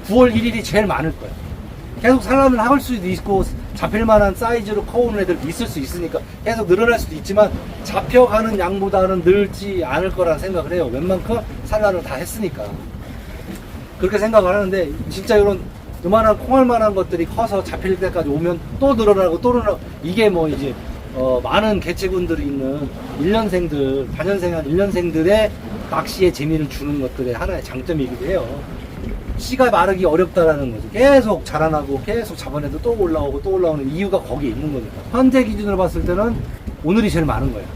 9월 1일이 제일 많을 거야. 계속 산란을 할 수도 있고 잡힐 만한 사이즈로 커오는 애들도 있을 수 있으니까 계속 늘어날 수도 있지만 잡혀가는 양보다는 늘지 않을 거라 생각을 해요. 웬만큼 산란을 다 했으니까. 그렇게 생각을 하는데 진짜 이런 요만한 콩알만한 것들이 커서 잡힐 때까지 오면 또 늘어나고 또 늘어나고 이게 뭐 이제 많은 개체군들이 있는 1년생들, 반년생한 1년생들의 낚시에 재미를 주는 것들의 하나의 장점이기도 해요. 씨가 마르기 어렵다라는 거죠. 계속 자라나고 계속 잡아내도 또 올라오고 또 올라오는 이유가 거기에 있는 거니까. 현재 기준으로 봤을 때는 오늘이 제일 많은 거예요.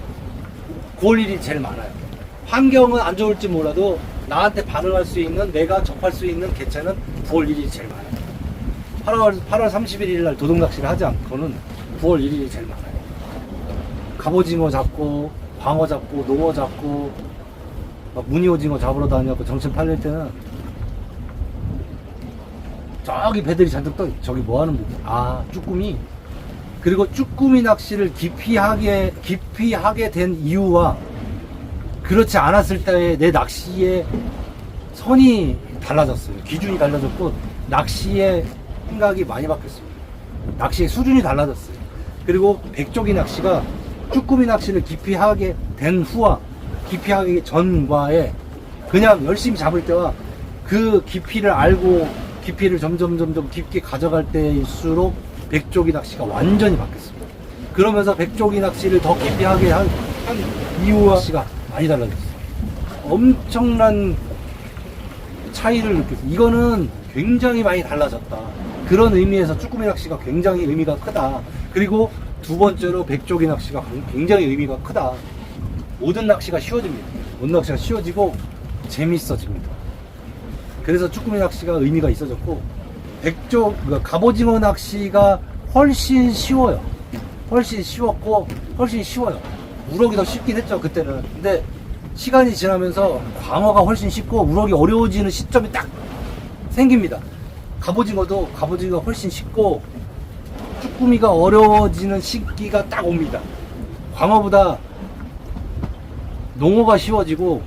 9월 1일이 제일 많아요. 환경은 안 좋을지 몰라도 나한테 반응할 수 있는, 내가 접할 수 있는 개체는 9월 1일이 제일 많아요. 8월 31일 날 도둑낚시를 하지 않고는 9월 1일이 제일 많아요. 갑오징어 잡고, 광어 잡고, 농어 잡고, 막 무늬오징어 잡으러 다녔고 정신 팔릴 때는 저기 배들이 잔뜩 떠. 저기 뭐 하는 분들? 아, 쭈꾸미. 그리고 쭈꾸미 낚시를 깊이 하게 된 이유와 그렇지 않았을 때의 내 낚시의 선이 달라졌어요. 기준이 달라졌고 낚시의 생각이 많이 바뀌었습니다. 낚시의 수준이 달라졌어요. 그리고 백조기 낚시가 쭈꾸미 낚시를 깊이 하게 된 후와 깊이 하기 전과의 그냥 열심히 잡을 때와 그 깊이를 알고 깊이를 점점 깊게 가져갈 때일수록 백조기 낚시가 완전히 바뀌었습니다. 그러면서 백조기 낚시를 더 깊이 하게 한 이유와 낚시가 많이 달라졌어요. 엄청난 차이를 느꼈어요. 이거는 굉장히 많이 달라졌다. 그런 의미에서 쭈꾸미 낚시가 굉장히 의미가 크다. 그리고 두 번째로 백조기 낚시가 굉장히 의미가 크다. 모든 낚시가 쉬워집니다. 모든 낚시가 쉬워지고 재밌어집니다. 그래서 쭈꾸미 낚시가 의미가 있어졌고 갑오징어 낚시가 훨씬 쉬워요. 훨씬 쉬웠고 훨씬 쉬워요. 우럭이 더 쉽긴 했죠 그때는. 근데 시간이 지나면서 광어가 훨씬 쉽고 우럭이 어려워지는 시점이 딱 생깁니다. 갑오징어가 훨씬 쉽고 쭈꾸미가 어려워지는 시기가 딱 옵니다. 광어보다 농어가 쉬워지고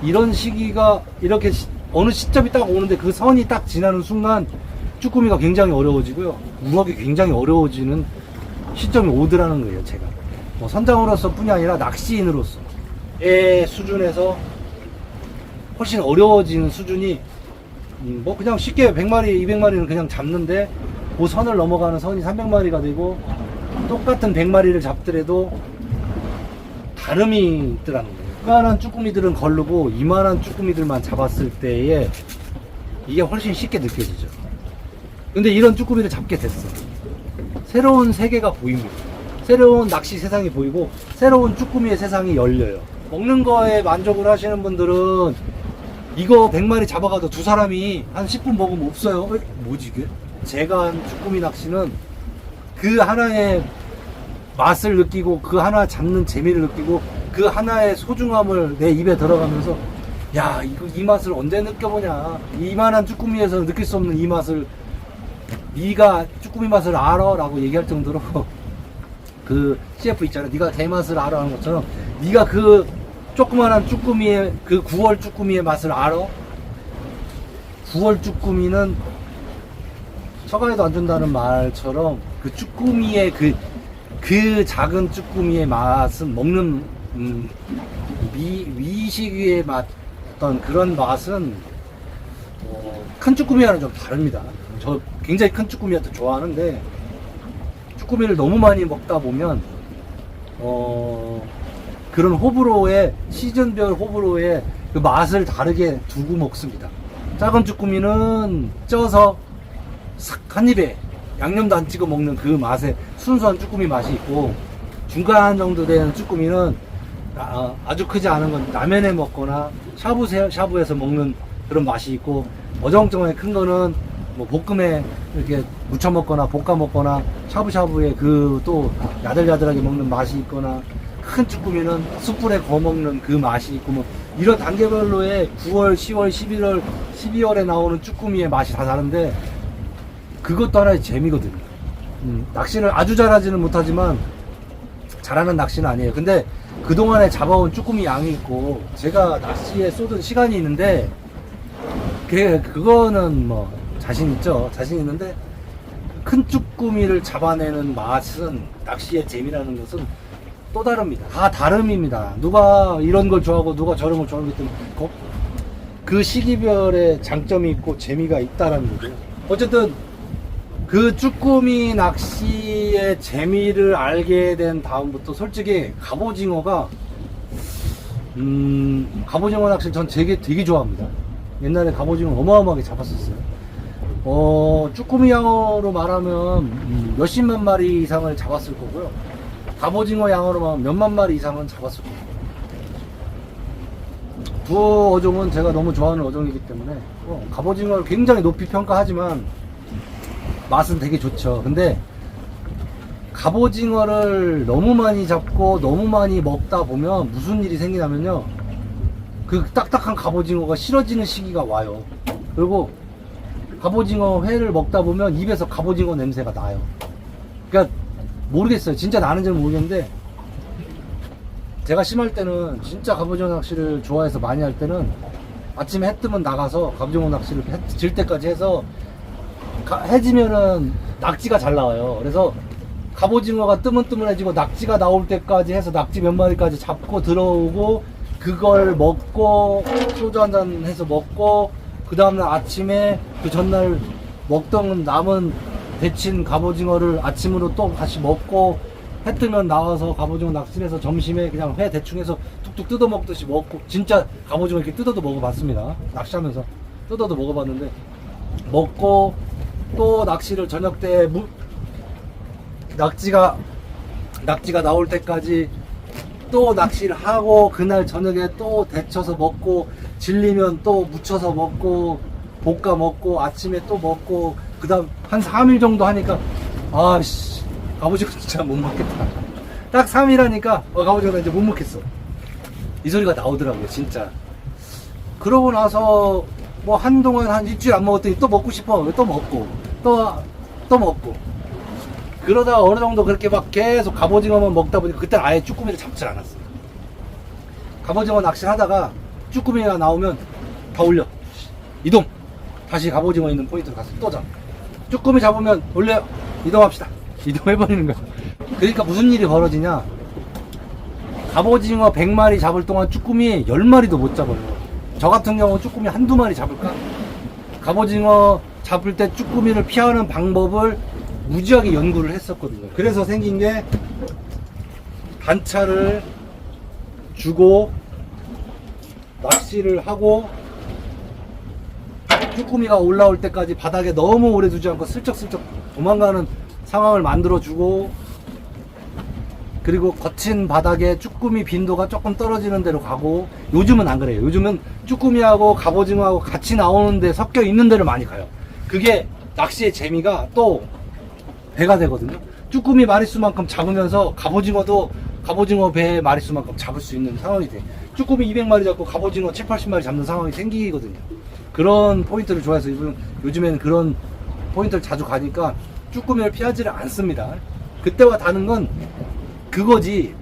이런 시기가 이렇게 어느 시점이 딱 오는데 그 선이 딱 지나는 순간 쭈꾸미가 굉장히 어려워지고요. 우럭이 굉장히 어려워지는 시점이 오더라는 거예요. 제가 뭐 선장으로서 뿐이 아니라 낚시인으로서의 수준에서 훨씬 어려워지는 수준이 뭐 그냥 쉽게 100마리 200마리는 그냥 잡는데 그 선을 넘어가는 선이 300마리가 되고 똑같은 100마리를 잡더라도 다름이 있더라는 거예요. 이만한 쭈꾸미들은 걸르고 이만한 쭈꾸미들만 잡았을 때에 이게 훨씬 쉽게 느껴지죠. 근데 이런 쭈꾸미를 잡게 됐어. 새로운 세계가 보입니다. 새로운 낚시 세상이 보이고 새로운 쭈꾸미의 세상이 열려요. 먹는 거에 만족을 하시는 분들은 이거 100마리 잡아가도 두 사람이 한 10분 먹으면 없어요. 뭐지 이게? 제가 한 쭈꾸미 낚시는 그 하나의 맛을 느끼고 그 하나 잡는 재미를 느끼고 그 하나의 소중함을 내 입에 들어가면서 야 이거 이 맛을 언제 느껴보냐. 이만한 쭈꾸미에서 느낄 수 없는 이 맛을 네가 쭈꾸미 맛을 알아? 라고 얘기할 정도로 그 CF 있잖아. 네가 개 맛을 알아 하는 것처럼 네가 그 조그만한 쭈꾸미의 그 9월 쭈꾸미의 맛을 알아? 9월 쭈꾸미는 처가에도 안 준다는 말처럼 그 쭈꾸미의 그 작은 쭈꾸미의 맛은 먹는 미식의 맛 어떤 그런 맛은 큰 쭈꾸미와는 좀 다릅니다. 저 굉장히 큰 쭈꾸미한테 좋아하는데 쭈꾸미를 너무 많이 먹다 보면 그런 호불호의 시즌별 호불호의 그 맛을 다르게 두고 먹습니다. 작은 쭈꾸미는 쪄서 싹 한 입에 양념도 안 찍어 먹는 그 맛에 순수한 쭈꾸미 맛이 있고 중간 정도 되는 쭈꾸미는 아주 크지 않은 건 라면에 먹거나 샤브에서 먹는 그런 맛이 있고 어정쩡하게 큰 거는 뭐 볶음에 이렇게 무쳐 먹거나 볶아 먹거나 샤브샤브에 그 또 야들야들하게 먹는 맛이 있거나 큰 쭈꾸미는 숯불에 구워 먹는 그 맛이 있고 뭐 이런 단계별로의 9월, 10월, 11월, 12월에 나오는 쭈꾸미의 맛이 다 다른데 그것도 하나의 재미거든요. 낚시를 아주 잘하지는 못하지만 잘하는 낚시는 아니에요. 근데 그동안에 잡아온 쭈꾸미 양이 있고 제가 낚시에 쏟은 시간이 있는데 그거는 뭐 자신 있죠. 자신 있는데 큰 쭈꾸미를 잡아내는 맛은, 낚시의 재미라는 것은 또 다릅니다. 다 다름입니다. 누가 이런 걸 좋아하고 누가 저런 걸 좋아하기 때문에 그 시기별의 장점이 있고 재미가 있다라는 거죠. 어쨌든 그 쭈꾸미 낚시의 재미를 알게 된 다음부터 솔직히 갑오징어가 갑오징어 낚시를 전 되게 좋아합니다. 옛날에 갑오징어 어마어마하게 잡았었어요. 쭈꾸미 양어로 말하면 몇십만 마리 이상을 잡았을 거고요. 갑오징어 양어로 말하면 몇만 마리 이상은 잡았을 거고. 두 어종은 제가 너무 좋아하는 어종이기 때문에 갑오징어를 굉장히 높이 평가하지만 맛은 되게 좋죠. 근데 갑오징어를 너무 많이 잡고 너무 많이 먹다 보면 무슨 일이 생기냐면요, 그 딱딱한 갑오징어가 싫어지는 시기가 와요. 그리고 갑오징어 회를 먹다 보면 입에서 갑오징어 냄새가 나요. 그러니까 모르겠어요. 진짜 나는지는 모르겠는데, 제가 심할 때는 진짜 갑오징어 낚시를 좋아해서 많이 할 때는 아침에 해 뜨면 나가서 갑오징어 낚시를 질 때까지 해서 해지면은 낙지가 잘 나와요. 그래서 갑오징어가 뜨문뜨문해지고 낙지가 나올 때까지 해서 낙지 몇 마리까지 잡고 들어오고, 그걸 먹고 소주 한잔 해서 먹고, 그 다음날 아침에 그 전날 먹던 남은 데친 갑오징어를 아침으로 또 다시 먹고, 해 뜨면 나와서 갑오징어 낚시해서 점심에 그냥 회 대충 해서 툭툭 뜯어 먹듯이 먹고, 진짜 갑오징어 이렇게 뜯어도 먹어봤습니다. 낚시하면서 뜯어도 먹어봤는데, 먹고 또 낚시를 저녁 때 낙지가 나올 때까지 또 낚시를 하고, 그날 저녁에 또 데쳐서 먹고, 질리면 또 무쳐서 먹고, 볶아 먹고, 아침에 또 먹고, 그 다음 한 3일 정도 하니까 아씨, 갑오징어 진짜 못 먹겠다. 딱 3일 하니까 갑오징어 이제 못 먹겠어, 이 소리가 나오더라고요. 진짜. 그러고 나서 뭐 한동안 한 일주일 안 먹었더니 또 먹고 싶어. 또 먹고 또 먹고, 그러다가 어느 정도 그렇게 막 계속 갑오징어만 먹다 보니까 그때는 아예 쭈꾸미를 잡질 않았어요. 갑오징어 낚시를 하다가 쭈꾸미가 나오면 다 올려, 이동, 다시 갑오징어 있는 포인트로 가서 또 잡. 쭈꾸미 잡으면 올려요, 이동합시다, 이동해버리는 거야. 그러니까 무슨 일이 벌어지냐, 갑오징어 100마리 잡을 동안 쭈꾸미 10마리도 못 잡아요. 저 같은 경우 쭈꾸미 한두 마리 잡을까? 갑오징어 잡을 때 쭈꾸미를 피하는 방법을 무지하게 연구를 했었거든요. 그래서 생긴 게, 단차를 주고 낚시를 하고 쭈꾸미가 올라올 때까지 바닥에 너무 오래 두지 않고 슬쩍슬쩍 도망가는 상황을 만들어 주고, 그리고 거친 바닥에 쭈꾸미 빈도가 조금 떨어지는 데로 가고. 요즘은 안 그래요. 요즘은 쭈꾸미하고 갑오징어하고 같이 나오는데 섞여 있는 데를 많이 가요. 그게 낚시의 재미가 또 배가 되거든요. 쭈꾸미 마리수만큼 잡으면서 갑오징어도 갑오징어 배 마리수만큼 잡을 수 있는 상황이 돼. 쭈꾸미 200마리 잡고 갑오징어 7, 80마리 잡는 상황이 생기거든요. 그런 포인트를 좋아해서 요즘에는 그런 포인트를 자주 가니까 쭈꾸미를 피하지를 않습니다. 그때와 다른 건 그거지,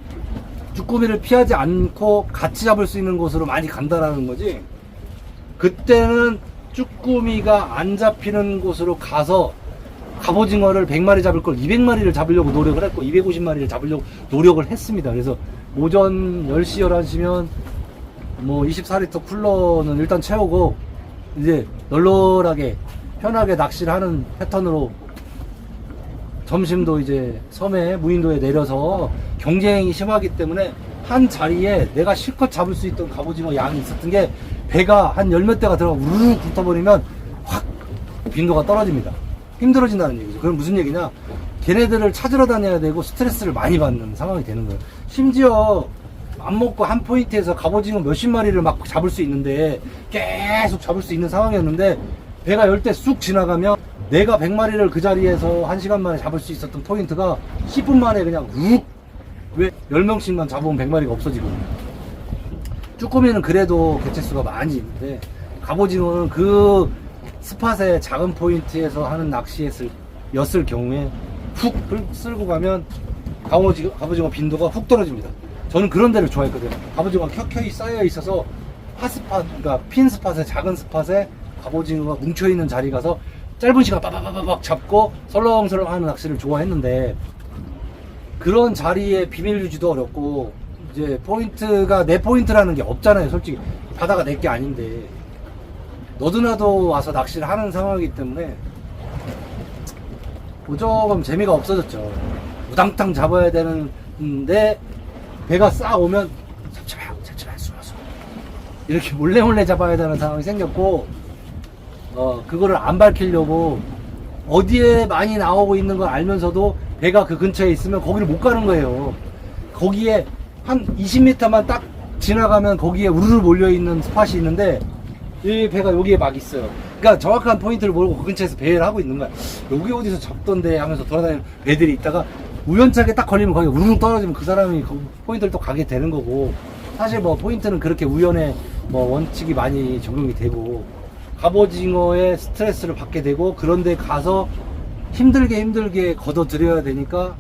쭈꾸미를 피하지 않고 같이 잡을 수 있는 곳으로 많이 간다라는 거지. 그때는 쭈꾸미가 안 잡히는 곳으로 가서 갑오징어를 100마리 잡을 걸 200마리를 잡으려고 노력을 했고, 250마리를 잡으려고 노력을 했습니다. 그래서 오전 10시, 11시면 뭐 24리터 쿨러는 일단 채우고, 이제 널널하게 편하게 낚시를 하는 패턴으로, 점심도 이제 섬에 무인도에 내려서 경쟁이 심하기 때문에 한 자리에 내가 실컷 잡을 수 있던 갑오징어 양이 있었던 게, 배가 한 열 몇 대가 들어가 우르르 붙어버리면 확 빈도가 떨어집니다. 힘들어진다는 얘기죠. 그럼 무슨 얘기냐, 걔네들을 찾으러 다녀야 되고 스트레스를 많이 받는 상황이 되는 거예요. 심지어 안 먹고 한 포인트에서 갑오징어 몇십 마리를 막 잡을 수 있는데, 계속 잡을 수 있는 상황이었는데, 배가 열 대 쑥 지나가면 내가 100마리를 그 자리에서 1시간 만에 잡을 수 있었던 포인트가 10분 만에 그냥 왜 10명씩만 잡으면 100마리가 없어지거든요. 쭈꾸미는 그래도 개체수가 많이 있는데, 갑오징어는 그 스팟의 작은 포인트에서 하는 낚시였을 경우에 훅 쓸고 가면 갑오징어 빈도가 훅 떨어집니다. 저는 그런 데를 좋아했거든요. 갑오징어가 켜켜이 쌓여 있어서 핫스팟, 그러니까 핀 스팟에, 작은 스팟에 갑오징어가 뭉쳐있는 자리 가서 짧은 시간 빠바바박 잡고 설렁설렁 하는 낚시를 좋아했는데, 그런 자리에 비밀 유지도 어렵고 이제 포인트가 내 포인트라는 게 없잖아요. 솔직히 바다가 내 게 아닌데 너도나도 와서 낚시를 하는 상황이기 때문에 조금 재미가 없어졌죠. 우당탕 잡아야 되는데 배가 싹 오면 잡지마 쏘아서 이렇게 몰래 잡아야 되는 상황이 생겼고, 그거를 안 밝히려고 어디에 많이 나오고 있는 걸 알면서도 배가 그 근처에 있으면 거기를 못 가는 거예요. 거기에 한 20m만 딱 지나가면 거기에 우르르 몰려있는 스팟이 있는데 이 배가 여기에 막 있어요. 그러니까 정확한 포인트를 모르고 그 근처에서 배를 하고 있는 거야. 여기 어디서 잡던데 하면서 돌아다니는 배들이 있다가 우연찮게 딱 걸리면 거기 우르르 떨어지면 그 사람이 그 포인트를 또 가게 되는 거고, 사실 뭐 포인트는 그렇게 우연의 뭐 원칙이 많이 적용이 되고, 갑오징어의 스트레스를 받게 되고, 그런데 가서 힘들게 걷어들여야 되니까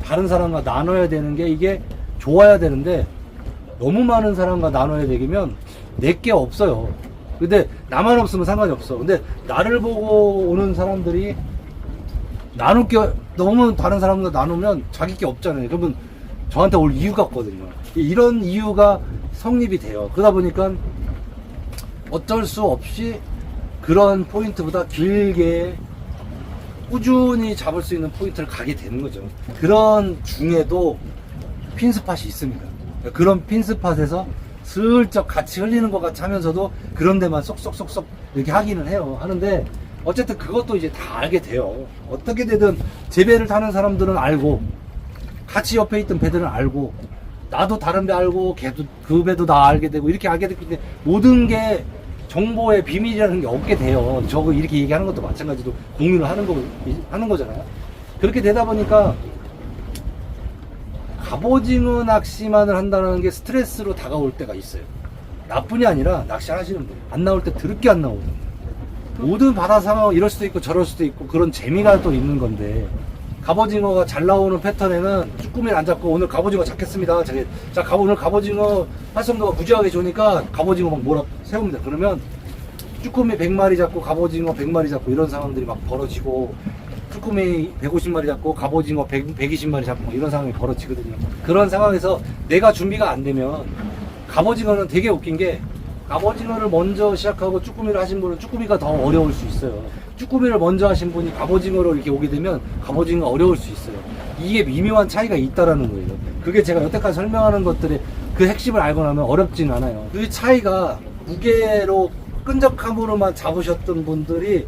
다른 사람과 나눠야 되는 게 이게 좋아야 되는데, 너무 많은 사람과 나눠야 되면 내게 없어요. 근데 나만 없으면 상관이 없어. 근데 나를 보고 오는 사람들이 나눌 게 너무 다른 사람과 나누면 자기 게 없잖아요. 그러면 저한테 올 이유가 없거든요. 이런 이유가 성립이 돼요. 그러다 보니까 어쩔 수 없이 그런 포인트보다 길게 꾸준히 잡을 수 있는 포인트를 가게 되는 거죠. 그런 중에도 핀스팟이 있습니다. 그런 핀스팟에서 슬쩍 같이 흘리는 것 같이 하면서도 그런 데만 쏙쏙쏙쏙 이렇게 하기는 해요. 하는데 어쨌든 그것도 이제 다 알게 돼요. 어떻게 되든 제 배를 타는 사람들은 알고, 같이 옆에 있던 배들은 알고, 나도 다른 배 알고, 걔도 그 배도 나 알게 되고, 이렇게 알게 됐기 때문에 모든 게 정보의 비밀이라는 게 없게 돼요. 저거 이렇게 얘기하는 것도 마찬가지로 공유를 하는 거잖아요. 그렇게 되다 보니까 갑오징어 낚시만을 한다는 게 스트레스로 다가올 때가 있어요. 나뿐이 아니라 낚시 하시는 분, 안 나올 때 드럽게 안 나오거든요. 모든 바다 상황 이럴 수도 있고 저럴 수도 있고 그런 재미가 또 있는 건데, 갑오징어가 잘 나오는 패턴에는 쭈꾸미를 안 잡고 오늘 갑오징어 잡겠습니다. 자, 오늘 갑오징어 활성도가 무지하게 좋으니까 갑오징어 막 몰아 세웁니다. 그러면 쭈꾸미 100마리 잡고 갑오징어 100마리 잡고 이런 상황들이 막 벌어지고, 쭈꾸미 150마리 잡고 갑오징어 120마리 잡고 이런 상황이 벌어지거든요. 그런 상황에서 내가 준비가 안 되면, 갑오징어는 되게 웃긴 게, 갑오징어를 먼저 시작하고 쭈꾸미를 하신 분은 쭈꾸미가 더 어려울 수 있어요. 쭈꾸미를 먼저 하신 분이 갑오징어로 이렇게 오게 되면 갑오징어가 어려울 수 있어요. 이게 미묘한 차이가 있다라는 거예요. 그게 제가 여태까지 설명하는 것들의 그 핵심을 알고 나면 어렵진 않아요. 그 차이가 무게로 끈적함으로만 잡으셨던 분들이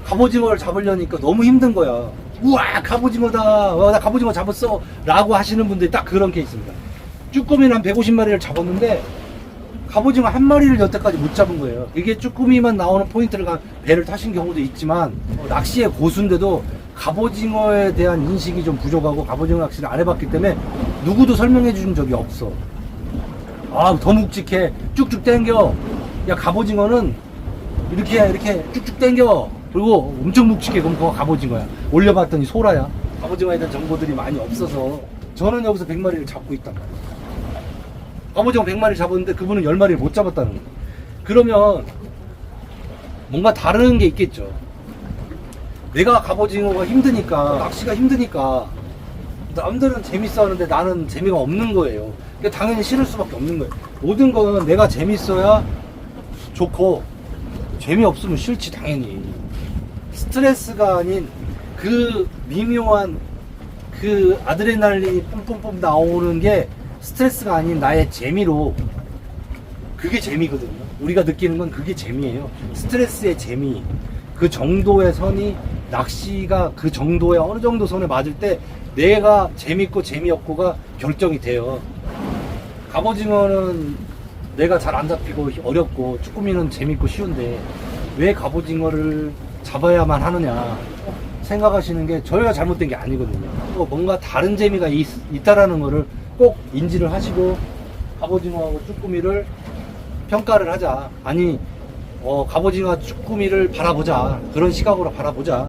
갑오징어를 잡으려니까 너무 힘든 거야. 우와, 갑오징어다. 나 갑오징어 잡았어. 라고 하시는 분들이 딱 그런 케이스입니다. 쭈꾸미는 한 150마리를 잡았는데 갑오징어 한 마리를 여태까지 못 잡은 거예요. 이게 쭈꾸미만 나오는 포인트를 배를 타신 경우도 있지만, 낚시의 고수인데도 갑오징어에 대한 인식이 좀 부족하고 갑오징어 낚시를 안 해봤기 때문에 누구도 설명해 준 적이 없어. 아, 더 묵직해. 쭉쭉 당겨. 야, 갑오징어는 이렇게 쭉쭉 당겨. 그리고 엄청 묵직해. 그럼 그거 갑오징어야. 올려봤더니 소라야. 갑오징어에 대한 정보들이 많이 없어서 저는 여기서 100마리를 잡고 있단 말이에요. 갑오징어 100마리 잡았는데 그분은 10마리를 못 잡았다는 거예요. 그러면 뭔가 다른 게 있겠죠. 내가 갑오징어가 힘드니까, 낚시가 힘드니까 남들은 재밌어 하는데 나는 재미가 없는 거예요. 그러니까 당연히 싫을 수밖에 없는 거예요. 모든 건 내가 재밌어야 좋고 재미없으면 싫지, 당연히. 스트레스가 아닌 그 미묘한 그 아드레날린이 뿜뿜뿜 나오는 게 스트레스가 아닌 나의 재미로, 그게 재미거든요. 우리가 느끼는 건 그게 재미예요. 스트레스의 재미. 그 정도의 선이, 낚시가 그 정도의 어느 정도 선에 맞을 때 내가 재밌고 재미없고가 결정이 돼요. 갑오징어는 내가 잘 안 잡히고 어렵고, 쭈꾸미는 재밌고 쉬운데 왜 갑오징어를 잡아야만 하느냐 생각하시는 게 저희가 잘못된 게 아니거든요. 또 뭔가 다른 재미가 있다라는 거를 꼭 인지를 하시고 갑오징어하고 쭈꾸미를 평가를 하자. 아니, 갑오징어와 쭈꾸미를 바라보자. 그런 시각으로 바라보자.